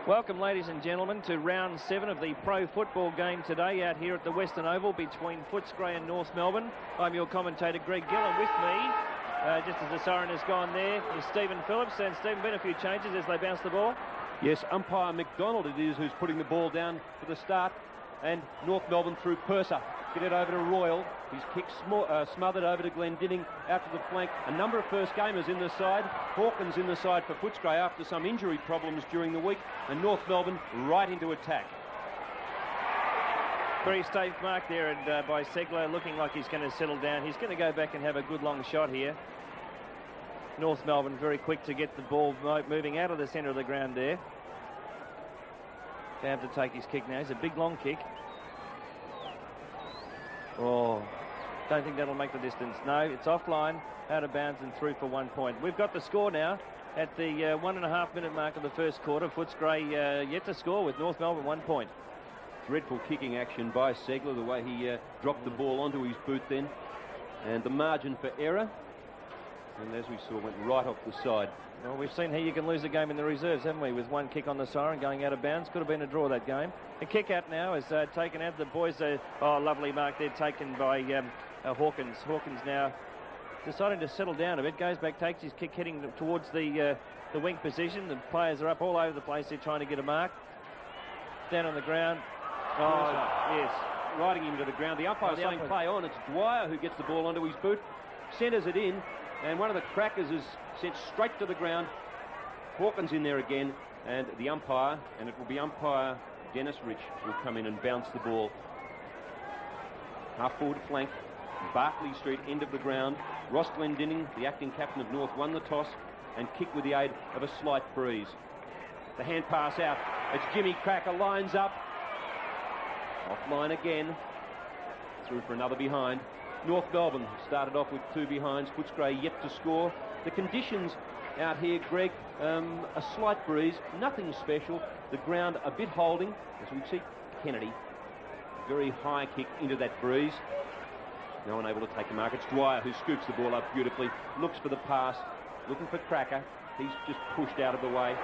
Welcome, ladies and gentlemen, to round 7 of the pro football game today out here at the Western Oval between Footscray and North Melbourne. I'm your commentator, Greg Gill, and with me, just as the siren has gone there, is Stephen Phillips. And Stephen, been a few changes as they bounce the ball. Yes, umpire McDonald it is who's putting the ball down for the start, and North Melbourne through Purser. Get it over to Royal. He's kicked smothered over to Glendinning, out to the flank. A number of first gamers in the side. Hawkins in the side for Footscray after some injury problems during the week, and North Melbourne right into attack. Very safe mark there, and by Segler, looking like he's going to settle down. He's going to go back and have a good long shot here. North Melbourne very quick to get the ball moving out of the centre of the ground there. Down to take his kick now. It's a big long kick. Oh, don't think that'll make the distance. No, it's offline, out of bounds and through for 1 point. We've got the score now at the 1.5 minute mark of the first quarter. Footscray yet to score with North Melbourne 1 point. Dreadful kicking action by Segler, the way he dropped the ball onto his boot then. And the margin for error, and as we saw, went right off the side. Well, we've seen here you can lose a game in the reserves, haven't we, with one kick on the siren going out of bounds. Could have been a draw that game. The kick out now is taken out. The boys oh, lovely mark there, taken by Hawkins. Hawkins now deciding to settle down a bit, goes back, takes his kick, heading towards the wing position. The players are up all over the place. They're trying to get a mark. Down on the ground. Oh, yes. Riding him to the ground. The umpire saying play on. It's Dwyer who gets the ball onto his boot, centres it in, and one of the crackers is sent straight to the ground. Hawkins in there again, and the umpire, and it will be umpire Dennis Rich, will come in and bounce the ball. Half forward flank, Barclay Street, end of the ground. Ross Glendinning, the acting captain of North, won the toss and kicked with the aid of a slight breeze. The hand pass out. It's Jimmy Cracker, lines up. Offline again. Through for another behind. North Melbourne started off with 2 behinds. Footscray yet to score. The conditions out here, Greg, a slight breeze, nothing special. The ground a bit holding, as we see Kennedy. Very high kick into that breeze. No one able to take a mark. It's Dwyer who scoops the ball up beautifully, looks for the pass, looking for Cracker. He's just pushed out of the way.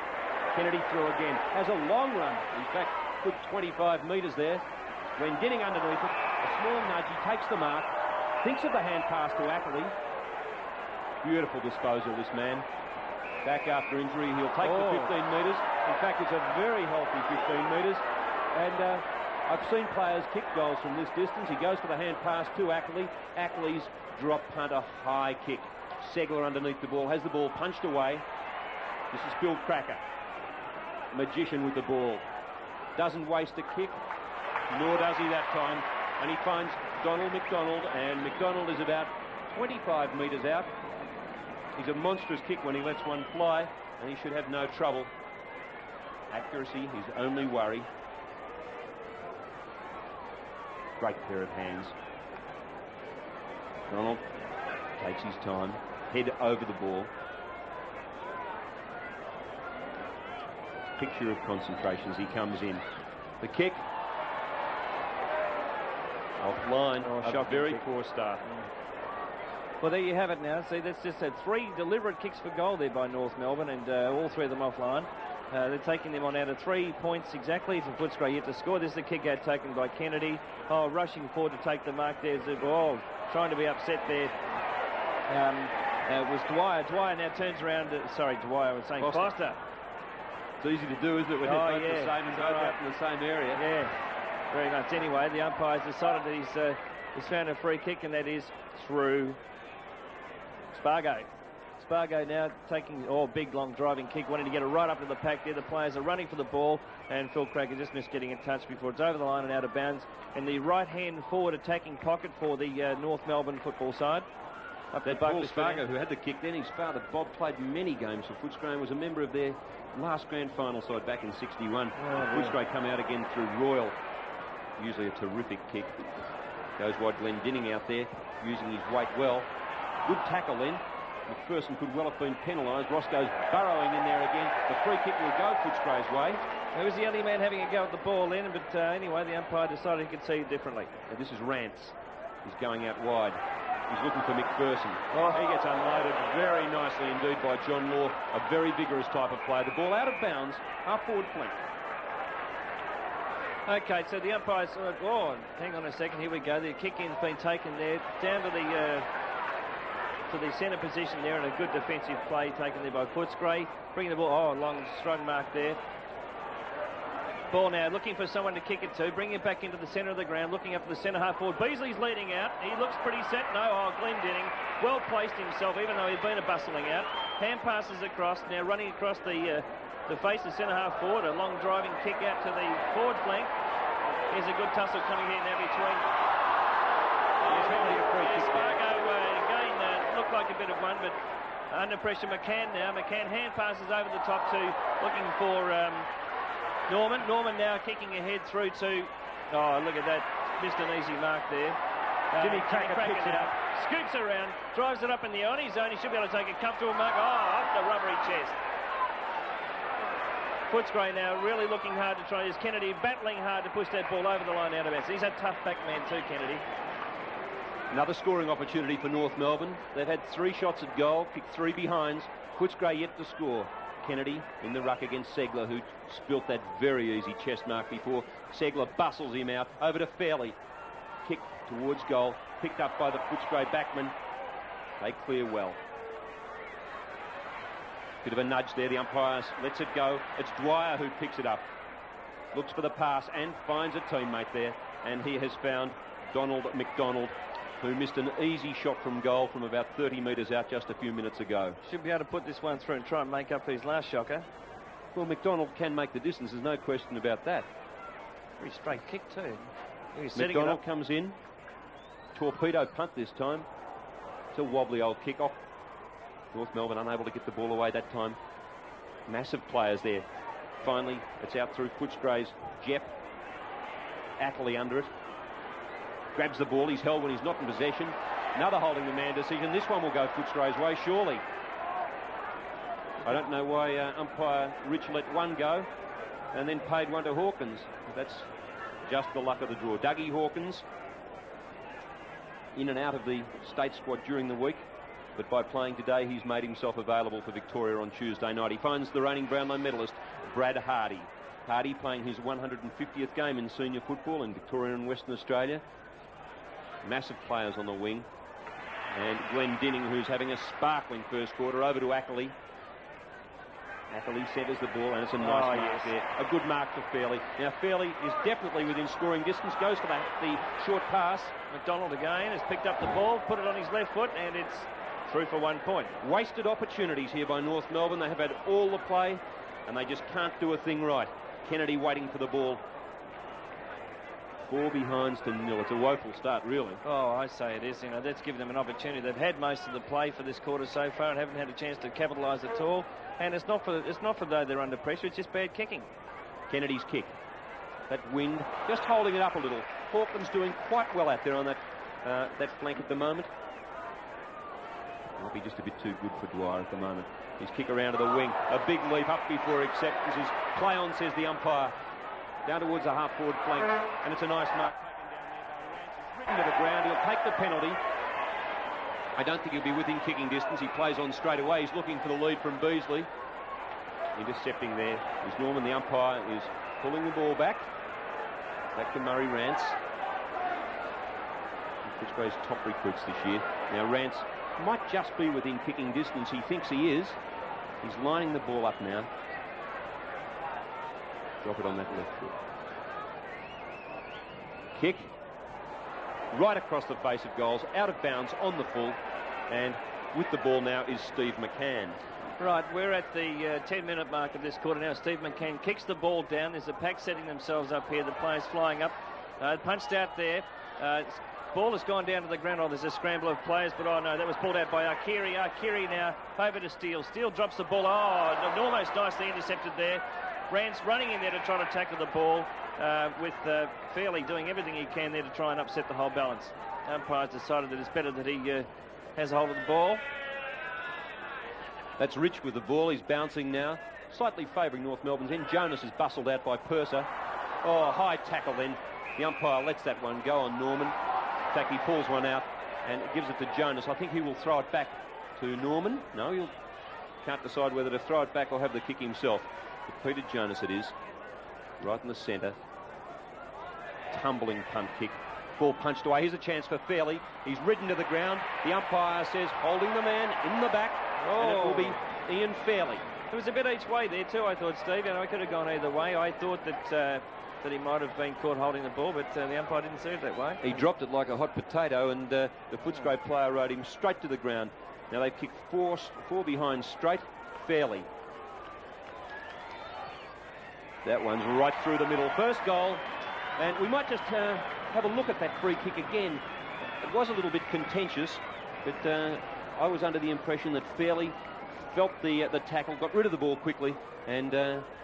Kennedy through again, has a long run. In fact, good 25 metres there. Glendinning underneath it, a small nudge, he takes the mark, thinks of the hand pass to Ackley. Beautiful disposal, this man. Back after injury, he'll take the 15 metres. In fact, it's a very healthy 15 metres. And I've seen players kick goals from this distance. He goes for the hand pass to Ackley. Ackley's drop punt, a high kick. Segler underneath the ball, has the ball punched away. This is Bill Cracker. Magician with the ball. Doesn't waste a kick, nor does he that time. And he finds Donald McDonald, and McDonald is about 25 metres out. He's a monstrous kick when he lets one fly, and he should have no trouble. Accuracy, his only worry. Great pair of hands. Donald takes his time, head over the ball. Picture of concentration as he comes in. The kick. Offline. A very poor start. Well, there you have it now. See, that's just 3 deliberate kicks for goal there by North Melbourne, and all 3 of them offline. They're taking them on out of 3 points exactly for Footscray yet to score. This is the kick out taken by Kennedy. Oh, rushing forward to take the mark there. Oh, trying to be upset there. It was Dwyer. Dwyer now turns around. Sorry, Dwyer, I was saying Foster. It's easy to do, isn't it, when they're both the same and both out in the same area? Yeah, very much. Anyway, the umpire's decided that he's found a free kick, and that is through Spargo. Spargo now taking, big long driving kick, wanting to get it right up to the pack there. The players are running for the ball, and Phil Cracker just missed getting in touch before it's over the line and out of bounds. In the right-hand forward attacking pocket for the North Melbourne football side. Up that Paul Spargo, who had the kick then, his father Bob played many games for Footscray and was a member of their last grand final side back in '61. Footscray come out again through Royal. Usually a terrific kick. Goes wide, Glendinning out there, using his weight well. Good tackle then. McPherson could well have been penalised. Ross goes burrowing in there again. The free kick will go Footscray's way. He was the only man having a go at the ball then, but anyway, the umpire decided he could see it differently. And this is Rance. He's going out wide. He's looking for McPherson. Oh. He gets unloaded very nicely indeed by John Law, a very vigorous type of player. The ball out of bounds, half forward flank. Okay, so the umpires... Oh, hang on a second. Here we go. The kick-in's been taken there. Down to the centre position there, and a good defensive play taken there by Footscray. Bringing the ball... Oh, long strong mark there. Ball now, looking for someone to kick it to. Bringing it back into the centre of the ground. Looking up for the centre half forward. Beasley's leading out. He looks pretty set. No, Glendinning. Well placed himself, even though he'd been a bustling out. Hand passes across. Now running across the face of centre half forward. A long driving kick out to the forward flank. Here's a good tussle coming here now between... Spargo again looked like a bit of one, but under pressure McCann now. McCann hand passes over the top to looking for Norman. Norman now kicking ahead through to... Oh, look at that. Missed an easy mark there. Jimmy Cracker picks it up. Scoops around, drives it up in the on his zone. He should be able to take a comfortable mark. Oh, off the rubbery chest. Footscray now really looking hard to try. Is Kennedy battling hard to push that ball over the line out of bounds. He's a tough back man too, Kennedy. Another scoring opportunity for North Melbourne. They've had 3 shots at goal, kicked 3 behinds. Footscray yet to score. Kennedy in the ruck against Segler, who spilt that very easy chest mark before. Segler bustles him out. Over to Fairley. Kick towards goal. Picked up by the Footscray backman. They clear well. Bit of a nudge there. The umpire lets it go. It's Dwyer who picks it up. Looks for the pass and finds a teammate there. And he has found Donald McDonald, who missed an easy shot from goal from about 30 metres out just a few minutes ago. Should be able to put this one through and try and make up for his last shocker. Well, McDonald can make the distance, there's no question about that. Very straight kick too. McDonald comes in. Torpedo punt this time. It's a wobbly old kick-off. North Melbourne unable to get the ball away that time. Massive players there. Finally, it's out through Footscray's Jep. Ackley under it. Grabs the ball. He's held when he's not in possession. Another holding the man decision. This one will go Footscray's way, surely. I don't know why umpire Rich let one go and then paid one to Hawkins. That's just the luck of the draw. Dougie Hawkins in and out of the state squad during the week, but by playing today he's made himself available for Victoria on Tuesday night. He finds the reigning Brownlow medalist Brad Hardy. Hardy playing his 150th game in senior football in Victoria and Western Australia. Massive players on the wing. And Glendinning, who's having a sparkling first quarter. Over to Ackley. Ackley centres the ball, and it's a nice mark there. A good mark for Fairley. Now Fairley is definitely within scoring distance. Goes for the short pass. McDonald again has picked up the ball, put it on his left foot, and it's through for 1 point. Wasted opportunities here by North Melbourne. They have had all the play, and they just can't do a thing right. Kennedy waiting for the ball. 4 behinds to 0. It's a woeful start, really. Oh, I say it is. You know, that's given them an opportunity. They've had most of the play for this quarter so far and haven't had a chance to capitalise at all. And it's not for though they're under pressure. It's just bad kicking. Kennedy's kick. That wind just holding it up a little. Hawkins doing quite well out there on that flank at the moment. Might be just a bit too good for Dwyer at the moment. His kick around to the wing. A big leap up before acceptance. His play on, says the umpire. Down towards the half-forward flank, and it's a nice mark taken down there by Rance. It's written to the ground. He'll take the penalty. I don't think he'll be within kicking distance. He plays on straight away. He's looking for the lead from Beasley. Intercepting there is Norman. The umpire is pulling the ball back. Back to Murray Rance. Footscray's top recruits this year. Now Rance might just be within kicking distance. He thinks he is. He's lining the ball up now. Drop it on that left foot. Kick. Right across the face of goals. Out of bounds on the full. And with the ball now is Steve McCann. Right, we're at the 10-minute mark of this quarter now. Steve McCann kicks the ball down. There's a pack setting themselves up here. The players flying up. Punched out there. Ball has gone down to the ground. Oh, there's a scramble of players, but oh no, that was pulled out by Akiri. Akiri now over to Steele. Steele drops the ball. Oh, almost nicely intercepted there. Rance running in there to try to tackle the ball with Fairley doing everything he can there to try and upset the whole balance. Umpire's decided that it's better that he has a hold of the ball. That's Rich with the ball. He's bouncing now, slightly favouring North Melbourne's end. Jonas is bustled out by Purser. Oh, high tackle then. The umpire lets that one go on Norman. In fact, he pulls one out. and it gives it to Jonas. I think he will throw it back to Norman. No, he can't decide whether to throw it back or have the kick himself. But Peter Jonas it is, right in the centre. Tumbling punt kick. Ball punched away. Here's a chance for Fairley. He's ridden to the ground. The umpire says holding the man in the back, and it will be Ian Fairley. It was a bit each way there too, I thought, Steve, and I could have gone either way. I thought that he might have been caught holding the ball, but the umpire didn't see it that way. He dropped it like a hot potato, and the Footscray player rode him straight to the ground. Now they've kicked four behind straight. Fairley. That one's right through the middle. First goal, and we might just have a look at that free kick again. It was a little bit contentious, but I was under the impression that Fairley felt the tackle, got rid of the ball quickly, and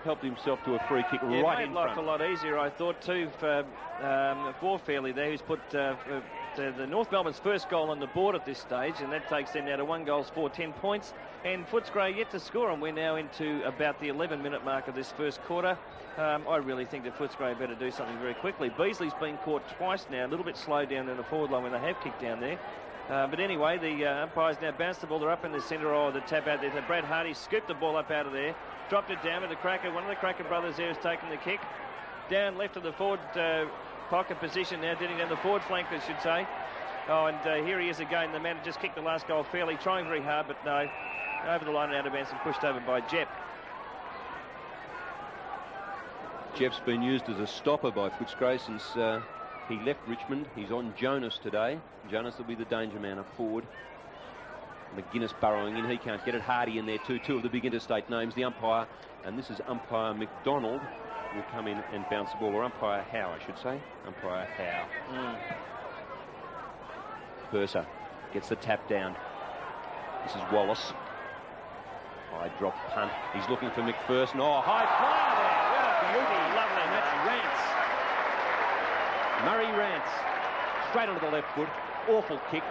helped himself to a free kick right in front. It made life a lot easier, I thought, too, for Fairley there, who's put the North Melbourne's first goal on the board at this stage, and that takes them now to 1 goal for 10 points. And Footscray yet to score, and we're now into about the 11-minute mark of this first quarter. I really think that Footscray better do something very quickly. Beasley's been caught twice now, a little bit slowed down in the forward line when they have kicked down there. But anyway, the umpires now bounced the ball. They're up in the centre of the tap out there. So Brad Hardy scooped the ball up out of there, dropped it down with the Cracker. One of the Cracker brothers there has taken the kick. Down left of the forward pocket position now, getting down the forward flank, I should say. Oh, and here he is again. The man who just kicked the last goal fairly, trying very hard, but no. Over the line and out of bounds and pushed over by Jep. Jep's been used as a stopper by Footscray since he left Richmond. He's on Jonas today. Jonas will be the danger man up forward. McGuinness burrowing in. He can't get it. Hardy in there too. Two of the big interstate names. The umpire, and this is umpire McDonald, will come in and bounce the ball. Or umpire Howe, I should say. Umpire Howe. Purser gets the tap down. This is Wallace. High drop punt. He's looking for McPherson. Oh, high flyer there. What a beauty. Lovely. And that's Rance. Murray Rance. Straight onto the left foot. Awful kick.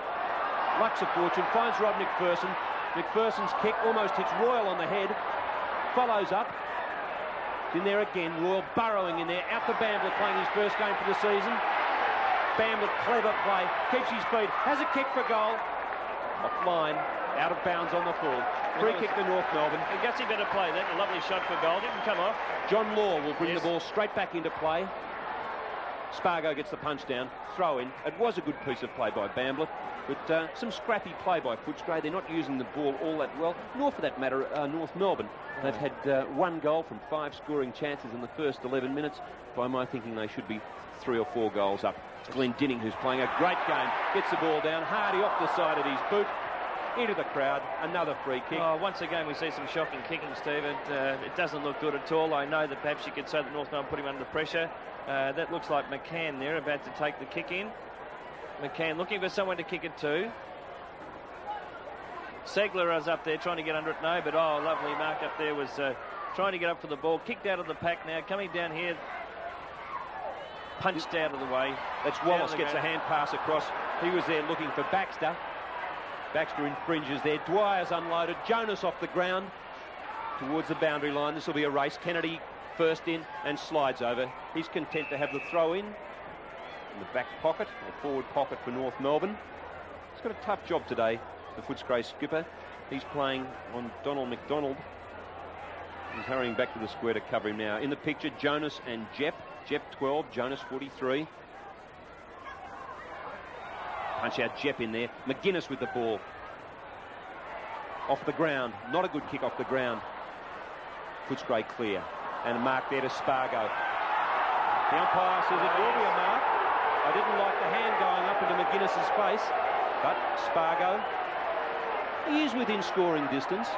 Lucks a fortune. Finds Rod McPherson. McPherson's kick almost hits Royal on the head. Follows up. In there again. Royal burrowing in there. Out to Bamblett, playing his first game for the season. Bamblett, clever play. Keeps his feet. Has a kick for goal. Offline. Out of bounds on the full. Free kick to North Melbourne. I guess he better play that. A lovely shot for goal. Didn't come off. John Law will bring the ball straight back into play. Spargo gets the punch down. Throw in. It was a good piece of play by Bamblett, but some scrappy play by Footscray. They're not using the ball all that well, nor for that matter North Melbourne. They've had 1 goal from 5 scoring chances in the first 11 minutes. By my thinking, they should be 3 or 4 goals up. It's Glenn Dinning who's playing a great game. Gets the ball down. Hardy off the side of his boot. Into the crowd, another free kick. Oh, once again we see some shocking kicking, Steve. It doesn't look good at all. I know that perhaps you could say that North Melbourne put him under pressure. That looks like McCann there, about to take the kick in. McCann looking for someone to kick it to. Segler is up there trying to get under it. No, but oh, lovely mark up there was trying to get up for the ball. Kicked out of the pack now, coming down here. Punched out of the way. That's Wallace gets a hand pass across. He was there looking for Baxter. Baxter infringes there. Dwyer's unloaded. Jonas off the ground towards the boundary line. This will be a race. Kennedy first in and slides over. He's content to have the throw in the back pocket, or forward pocket for North Melbourne. He's got a tough job today, the Footscray skipper. He's playing on Donald McDonald. He's hurrying back to the square to cover him now. In the picture, Jonas and Jep. Jep 12, Jonas 43. Punch out Jep in there. McGuinness with the ball. Off the ground. Not a good kick off the ground. Footscray clear. And a mark there to Spargo. The umpire says it will be a mark. I didn't like the hand going up into McGuinness's face. But Spargo, he is within scoring distance.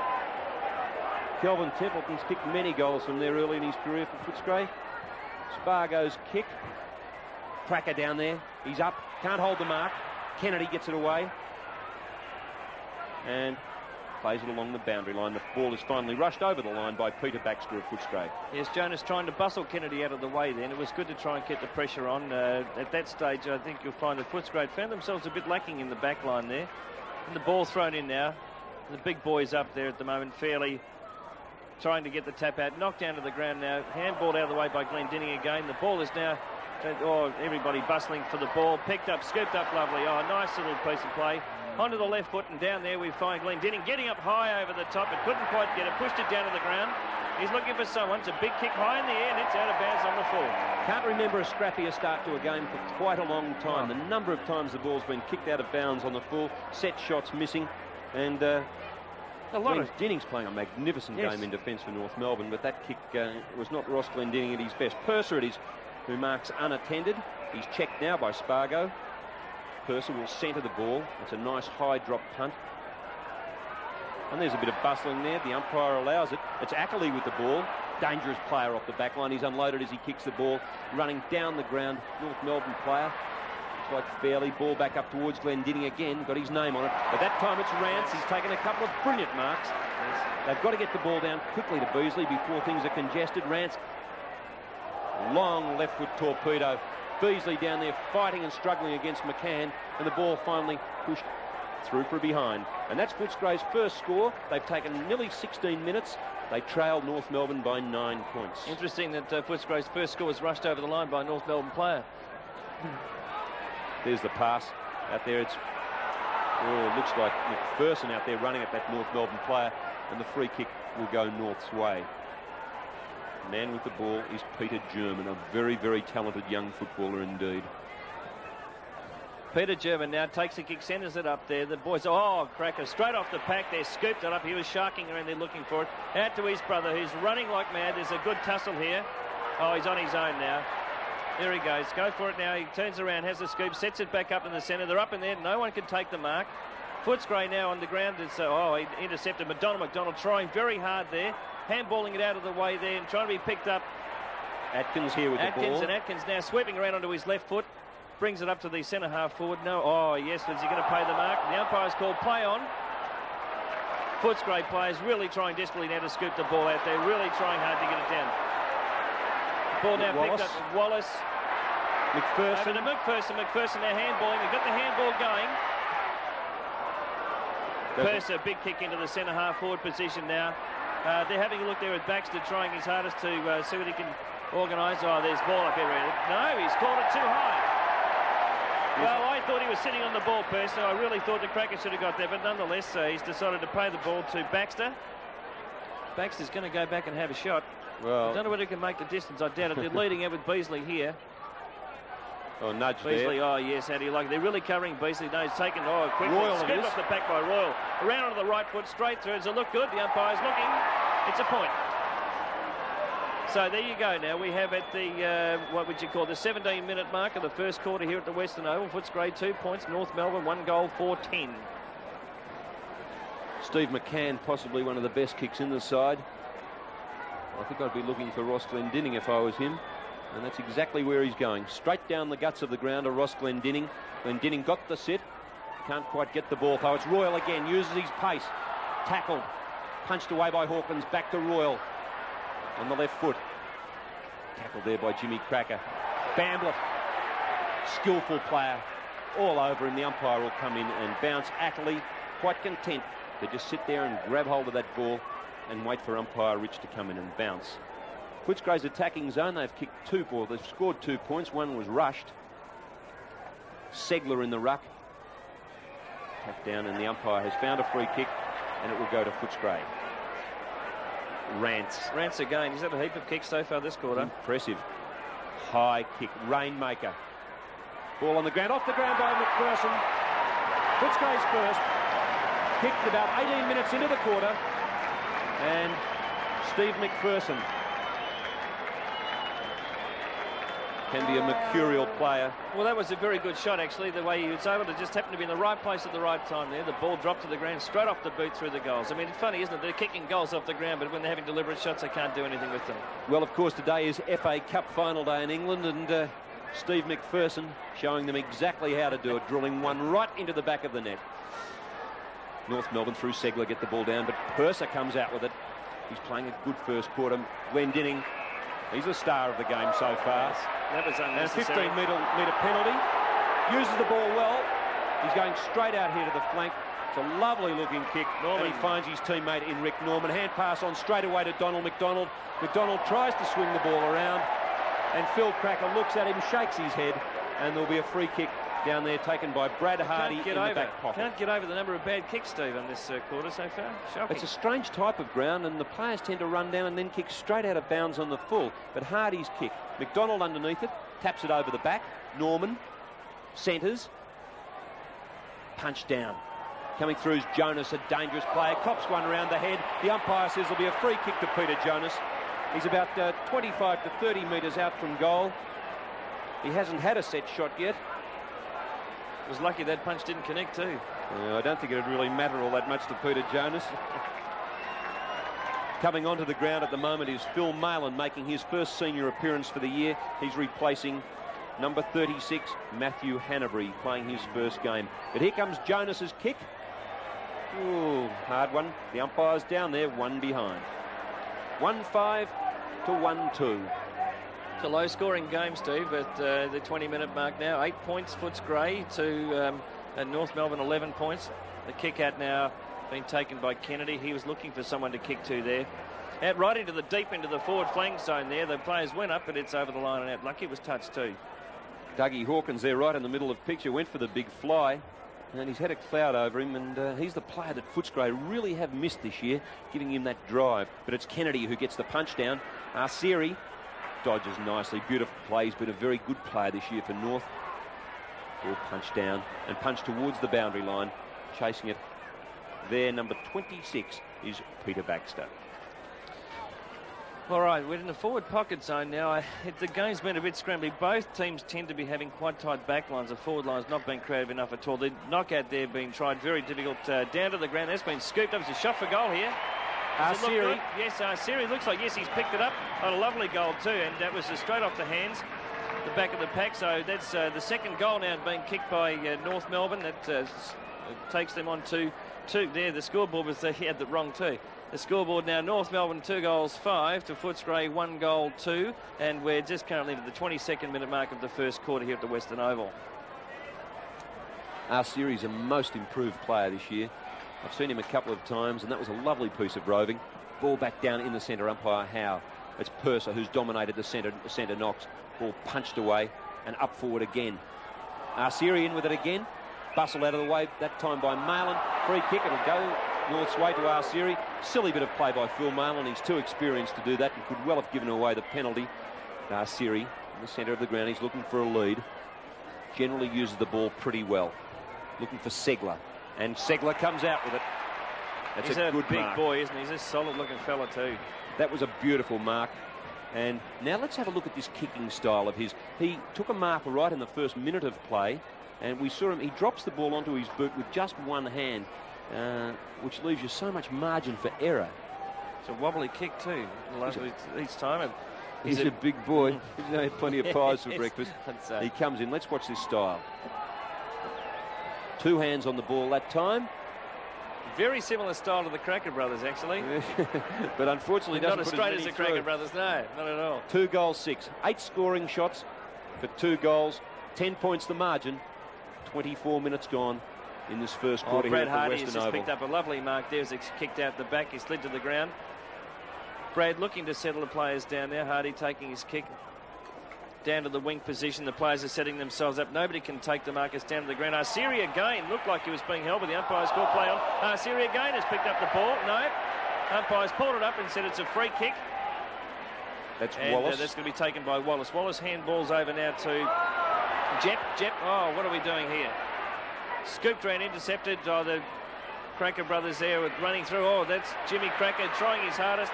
Kelvin Templeton's kicked many goals from there early in his career for Footscray. Spargo's kick. Cracker down there. He's up. Can't hold the mark. Kennedy gets it away and plays it along the boundary line. The ball is finally rushed over the line by Peter Baxter of Footscray. Yes, Jonas trying to bustle Kennedy out of the way then. It was good to try and get the pressure on. At that stage, I think you'll find that Footscray found themselves a bit lacking in the back line there. And the ball thrown in now. The big boys up there at the moment, Fairley trying to get the tap out. Knocked down to the ground now. Handballed out of the way by Glendinning again. The ball is now... everybody bustling for the ball. Picked up, scooped up lovely. Oh, nice little piece of play. Onto the left foot, and down there we find Glendinning getting up high over the top, but couldn't quite get it. Pushed it down to the ground. He's looking for someone. It's a big kick high in the air, and it's out of bounds on the full. Can't remember a scrappier start to a game for quite a long time. The number of times the ball's been kicked out of bounds on the full, set shots missing, and Glendinnings's playing a magnificent game in defence for North Melbourne, but that kick was not Ross Glendinning at his best. Purser it is who marks unattended. He's checked now by Spargo. Purser will centre the ball. It's a nice high drop punt. And there's a bit of bustling there. The umpire allows it. It's Ackley with the ball. Dangerous player off the back line. He's unloaded as he kicks the ball. Running down the ground, North Melbourne player. Looks like Fairley. Ball back up towards Glendinning again. Got his name on it. But that time it's Rance. He's taken a couple of brilliant marks. They've got to get the ball down quickly to Beasley before things are congested. Rance, long left foot torpedo. Beasley down there fighting and struggling against McCann, and the ball finally pushed through for a behind. And that's Footscray's first score. They've taken nearly 16 minutes. They trailed North Melbourne by 9 points. Interesting that Footscray's first score was rushed over the line by a North Melbourne player. There's the pass out there. It looks like McPherson out there running at that North Melbourne player, and the free kick will go North's way. The man with the ball is Peter German, a very, very talented young footballer indeed. Peter German now takes the kick, centres it up there. The boys, cracker, straight off the pack. They scooped it up. He was sharking around there looking for it. Out to his brother, who's running like mad. There's a good tussle here. Oh, he's on his own now. There he goes. Go for it now. He turns around, has the scoop, sets it back up in the centre. They're up in there. No one can take the mark. Footscray now on the ground. He intercepted McDonald trying very hard there. Handballing it out of the way there and trying to be picked up. Atkins here with the ball. And Atkins now sweeping around onto his left foot. Brings it up to the centre half forward. No. Oh, yes. Is he going to pay the mark? The umpire's called play on. Footscray players really trying desperately now to scoop the ball out there. Really trying hard to get it down. Ball now picked up with Wallace. McPherson. Over to McPherson. McPherson now handballing. They've got the handball going. Purser, big kick into the centre half forward position now. They're having a look there at Baxter, trying his hardest to see what he can organise. Oh, there's ball up here. No, he's called it too high. Well, I thought he was sitting on the ball, Purser. I really thought the cracker should have got there, but nonetheless, he's decided to pay the ball to Baxter. Baxter's going to go back and have a shot. Well, I don't know whether he can make the distance. I doubt it. They're leading it with Beasley here. Oh, nudge Beasley, there. oh yes, how do you like it? They're really covering Beasley. No, he's taken, quickly. Royal Scooped off the back by Royal. Around onto the right foot, straight through. Does it look good? The umpire's looking. It's a point. So there you go now. We have at the, what would you call, the 17-minute mark of the first quarter here at the Western Oval. Footscray 2 points, North Melbourne 1 goal, 4-10. Steve McCann, possibly one of the best kicks in the side. I think I'd be looking for Ross Glendinning if I was him. And that's exactly where he's going. Straight down the guts of the ground to Ross Glendinning. Glendinning got the sit. Can't quite get the ball, though. It's Royal again. Uses his pace. Tackled. Punched away by Hawkins. Back to Royal. On the left foot. Tackled there by Jimmy Cracker. Bamblett. Skillful player. All over him. The umpire will come in and bounce. Ackley quite content to just sit there and grab hold of that ball and wait for umpire Rich to come in and bounce. Footscray's attacking zone. They've kicked 2 balls. They've scored 2 points. One was rushed. Segler in the ruck. Tapped down, and the umpire has found a free kick, and it will go to Footscray. Rance again. He's had a heap of kicks so far this quarter. Impressive. High kick. Rainmaker. Ball on the ground. Off the ground by McPherson. Footscray's first. Kicked about 18 minutes into the quarter. And Steve McPherson can be a mercurial player. Well, that was a very good shot, actually, the way he was able to just happen to be in the right place at the right time there. The ball dropped to the ground, straight off the boot through the goals. I mean, it's funny, isn't it? They're kicking goals off the ground, but when they're having deliberate shots, they can't do anything with them. Well, of course, today is FA Cup final day in England, and Steve McPherson showing them exactly how to do it, drilling one right into the back of the net. North Melbourne through Segler get the ball down, but Purser comes out with it. He's playing a good first quarter. Glendinning, he's the star of the game so far. That was unnecessary. And a 15-metre penalty. Uses the ball well. He's going straight out here to the flank. It's a lovely looking kick, and he finds his teammate in Rick Norman. Hand pass on straight away to Donald McDonald. McDonald tries to swing the ball around, and Phil Cracker looks at him, shakes his head, and there'll be a free kick down there taken by Brad Hardy in the back pocket. Can't get over the number of bad kicks, Steve, on this quarter so far. Shocking. It's a strange type of ground, and the players tend to run down and then kick straight out of bounds on the full. But Hardy's kick, McDonald underneath it, taps it over the back. Norman centres, punch down. Coming through is Jonas, a dangerous player. Cops one around the head. The umpire says there'll be a free kick to Peter Jonas. He's about 25 to 30 metres out from goal. He hasn't had a set shot yet. Was lucky that punch didn't connect too. I don't think it'd really matter all that much to Peter Jonas. Coming onto the ground at the moment is Phil Malin, making his first senior appearance for the year. He's replacing number 36, Matthew Hanbury, playing his first game. But here comes Jonas's kick. Ooh, hard one. The umpire's down there, one behind. 1-5 to 1-2. It's a low-scoring game, Steve, at the 20-minute mark now. 8 points, Footscray, to North Melbourne, 11 points. The kick out now being taken by Kennedy. He was looking for someone to kick to there. Out right into the deep into the forward flank zone there. The players went up, but it's over the line and out. Lucky it was touched too. Dougie Hawkins there right in the middle of the picture, went for the big fly. And he's had a cloud over him, and he's the player that Footscray really have missed this year, giving him that drive. But it's Kennedy who gets the punch down. Arsiri dodges nicely. Beautiful play. He's been a very good player this year for North. Ball punched down and punched towards the boundary line. Chasing it there, number 26 is Peter Baxter. All right, we're in the forward pocket zone now. The game's been a bit scrambly. Both teams tend to be having quite tight back lines. The forward line's not been creative enough at all. The knockout there being tried, very difficult. Down to the ground. That's been scooped up. It's a shot for goal here. Arsiri. Yes, Arsiri looks like, yes, he's picked it up on a lovely goal too, and that was straight off the hands, the back of the pack. So that's the second goal now being kicked by North Melbourne. That takes them on to 2. There, the scoreboard was he had that wrong too. The scoreboard now, North Melbourne 2 goals 5 to Footscray 1 goal 2, and we're just currently at the 22nd minute mark of the first quarter here at the Western Oval. Arsiri's a most improved player this year. I've seen him a couple of times, and that was a lovely piece of roving. Ball back down in the centre, umpire Howe. It's Purser who's dominated the centre knocks. Ball punched away and up forward again. Arsiri in with it again. Bustled out of the way, that time by Malin. Free kick, it'll go North's way to Arsiri. Silly bit of play by Phil Malin. He's too experienced to do that and could well have given away the penalty. Arsiri in the centre of the ground. He's looking for a lead. Generally uses the ball pretty well. Looking for Segler. And Segler comes out with it. That's He's a good big mark. boy, isn't he? He's a solid-looking fella too. That was a beautiful mark. And now let's have a look at this kicking style of his. He took a marker right in the first minute of play, and we saw him. He drops the ball onto his boot with just one hand, which leaves you so much margin for error. It's a wobbly kick too. Each time. And he's a big boy. He's had plenty of pies for breakfast. He comes in. Let's watch this style. 2 hands on the ball that time. Very similar style to the Cracker brothers, actually. But unfortunately, not doesn't as put straight as as the many Cracker through. brothers, no, not at all. 2 goals 6. 8 scoring shots for 2 goals. 10 points the margin. 24 minutes gone in this first quarter here Brad at the Hardy has Western just Oval. picked up a lovely mark there as it's kicked out the back. He slid to the ground. Brad looking to settle the players down there. Hardy taking his kick down to the wing position. The players are setting themselves up. Nobody can take the markers down to the ground. Arsiri again looked like he was being held, but the umpire's called play on. Arsiri again has picked up the ball. No. Umpire's pulled it up and said it's a free kick. That's and, Wallace. That's going to be taken by Wallace. Wallace handballs over now to Jep. Oh, what are we doing here? Scooped around, intercepted. Oh, the Cracker brothers there with running through. Oh, that's Jimmy Cracker trying his hardest.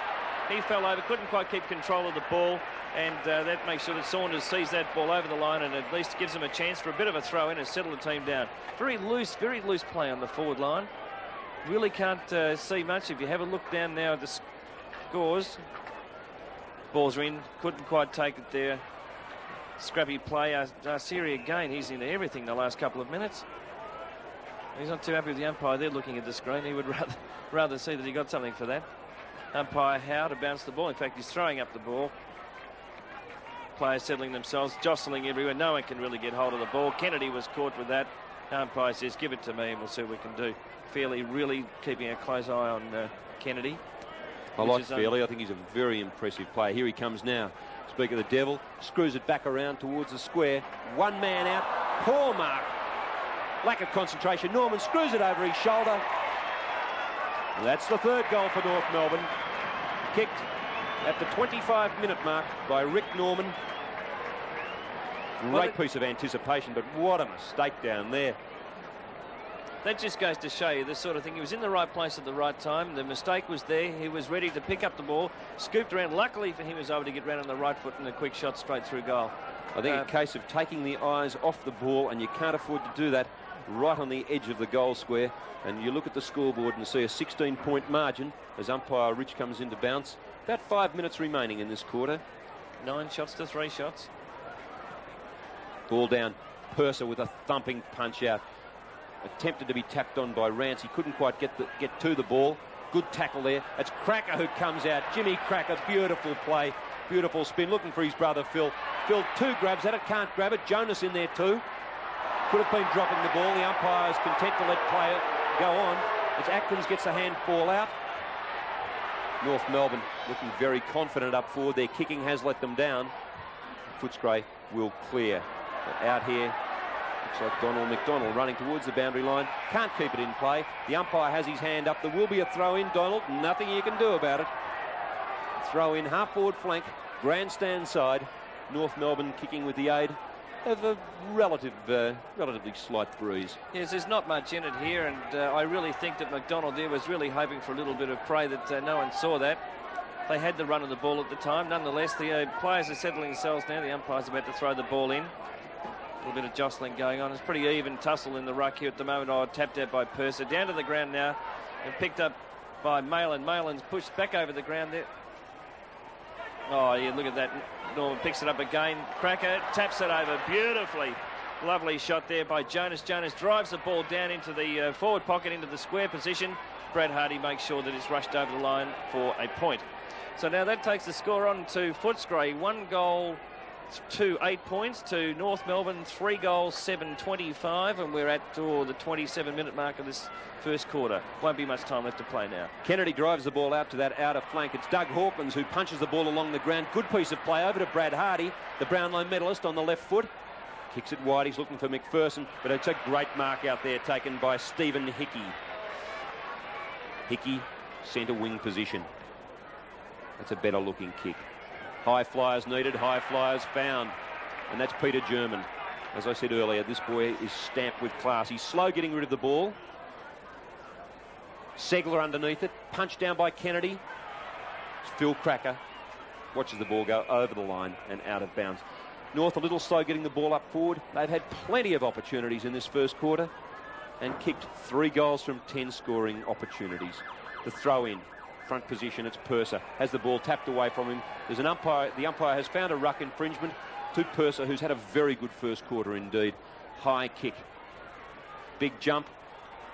He fell over, couldn't quite keep control of the ball, and that makes sure that Saunders sees that ball over the line and at least gives him a chance for a bit of a throw in and settle the team down. Very loose play on the forward line. Really can't see much. If you have a look down now at the scores, balls are in, couldn't quite take it there. Scrappy play. Arsiri again, he's into everything the last couple of minutes. He's not too happy with the umpire. They're looking at the screen. He would rather see that he got something for that. Umpire Howe to bounce the ball. In fact, he's throwing up the ball. Players settling themselves, jostling everywhere. No one can really get hold of the ball. Kennedy was caught with that. Umpire says, give it to me and we'll see what we can do. Fairley really keeping a close eye on Kennedy. I like Fairley. I think he's a very impressive player. Here he comes now. Speak of the devil. Screws it back around towards the square. One man out. Poor mark. Lack of concentration. Norman screws it over his shoulder. And that's the third goal for North Melbourne. Kicked at the 25-minute mark by Rick Norman. Great piece of anticipation, but what a mistake down there. That just goes to show you this sort of thing. He was in the right place at the right time. The mistake was there. He was ready to pick up the ball, scooped around. Luckily for him, he was able to get round on the right foot and a quick shot straight through goal. I think a case of taking the eyes off the ball, and you can't afford to do that right on the edge of the goal square. And you look at the scoreboard and see a 16-point margin as umpire Rich comes into bounce. About 5 minutes remaining in this quarter. 9 shots to 3 shots. Ball down. Purser with a thumping punch out. Attempted to be tapped on by Rance. He couldn't quite get to the ball. Good tackle there. It's Cracker who comes out. Jimmy Cracker, beautiful play. Beautiful spin. Looking for his brother Phil. Phil 2 grabs at it. Can't grab it. Jonas in there too. Could have been dropping the ball. The umpire is content to let play go on. As Atkins gets the handball out. North Melbourne looking very confident up forward. Their kicking has let them down. Footscray will clear. But out here, looks like Donald McDonald running towards the boundary line. Can't keep it in play. The umpire has his hand up. There will be a throw in, Donald. Nothing you can do about it. Throw in, half forward flank, grandstand side. North Melbourne kicking with the aid of a relatively slight breeze. Yes, there's not much in it here, and I really think that McDonald there was really hoping for a little bit of prey that no one saw that. They had the run of the ball at the time. Nonetheless, the players are settling themselves now. The umpire's about to throw the ball in. A little bit of jostling going on. It's pretty even tussle in the ruck here at the moment. Oh, tapped out by Purser. Down to the ground now and picked up by Malin. Malin's pushed back over the ground there. Oh, yeah, look at that. Norman picks it up again. Cracker taps it over beautifully. Lovely shot there by Jonas. Jonas drives the ball down into the forward pocket, into the square position. Brad Hardy makes sure that it's rushed over the line for a point. So now that takes the score on to Footscray. 1 goal to 8 points to North Melbourne, 3 goals, 7-25, and we're at the 27-minute mark of this first quarter. Won't be much time left to play now. Kennedy drives the ball out to that outer flank. It's Doug Hawkins who punches the ball along the ground. Good piece of play over to Brad Hardy, the Brownlow medalist, on the left foot. Kicks it wide. He's looking for McPherson, but it's a great mark out there taken by Stephen Hickey. Hickey, centre wing position. That's a better looking kick. High flyers needed, high flyers found. And that's Peter German. As I said earlier, this boy is stamped with class. He's slow getting rid of the ball. Segler underneath it. Punched down by Kennedy. It's Phil Cracker. Watches the ball go over the line and out of bounds. North a little slow getting the ball up forward. They've had plenty of opportunities in this first quarter and kicked 3 goals from 10 scoring opportunities. The throw in. Front position, it's Purser. Has the ball tapped away from him. There's an umpire. The umpire has found a ruck infringement to Purser, who's had a very good first quarter indeed. High kick. Big jump.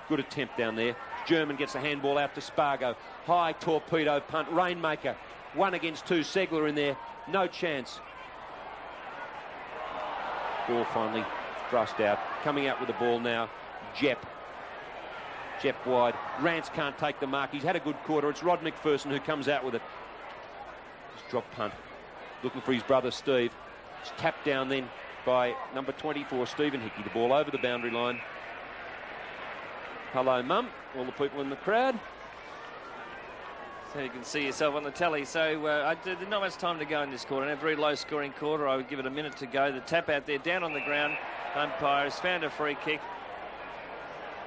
Good attempt down there. German gets the handball out to Spargo. High torpedo punt. Rainmaker. 1 against 2. Segler in there. No chance. Ball finally thrust out. Coming out with the ball now. Jep wide. Rance can't take the mark. He's had a good quarter. It's Rod McPherson who comes out with it. Just drop punt. Looking for his brother Steve. It's tapped down then by number 24, Stephen Hickey. The ball over the boundary line. Hello, Mum. All the people in the crowd. So you can see yourself on the tally. So there's not much time to go in this quarter. In a very low scoring quarter, I would give it a minute to go. The tap out there, down on the ground. Umpire has found a free kick.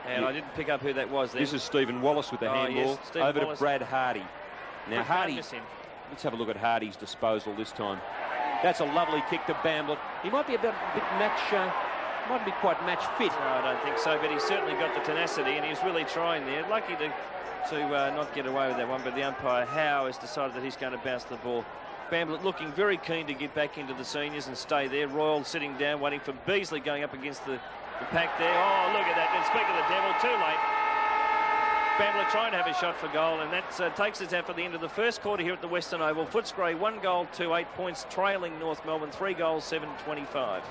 And I didn't pick up who that was there. This is Stephen Wallace with the handball. Yes, over Wallace. to Brad Hardy. Now Hardy, let's have a look at Hardy's disposal this time. That's a lovely kick to Bamblett. He might be a bit might be quite match fit. No, I don't think so, but he's certainly got the tenacity and he's really trying there. Lucky to not get away with that one, but the umpire, Howe, has decided that he's going to bounce the ball. Bamblett looking very keen to get back into the seniors and stay there. Royal sitting down, waiting for Beasley going up against the pack there. Oh, look at that. And speak of the devil, too late. Bamblett trying to have a shot for goal, and that takes us out for the end of the first quarter here at the Western Oval. Footscray 1 goal to 8 points, trailing North Melbourne 3 goals, 7-25.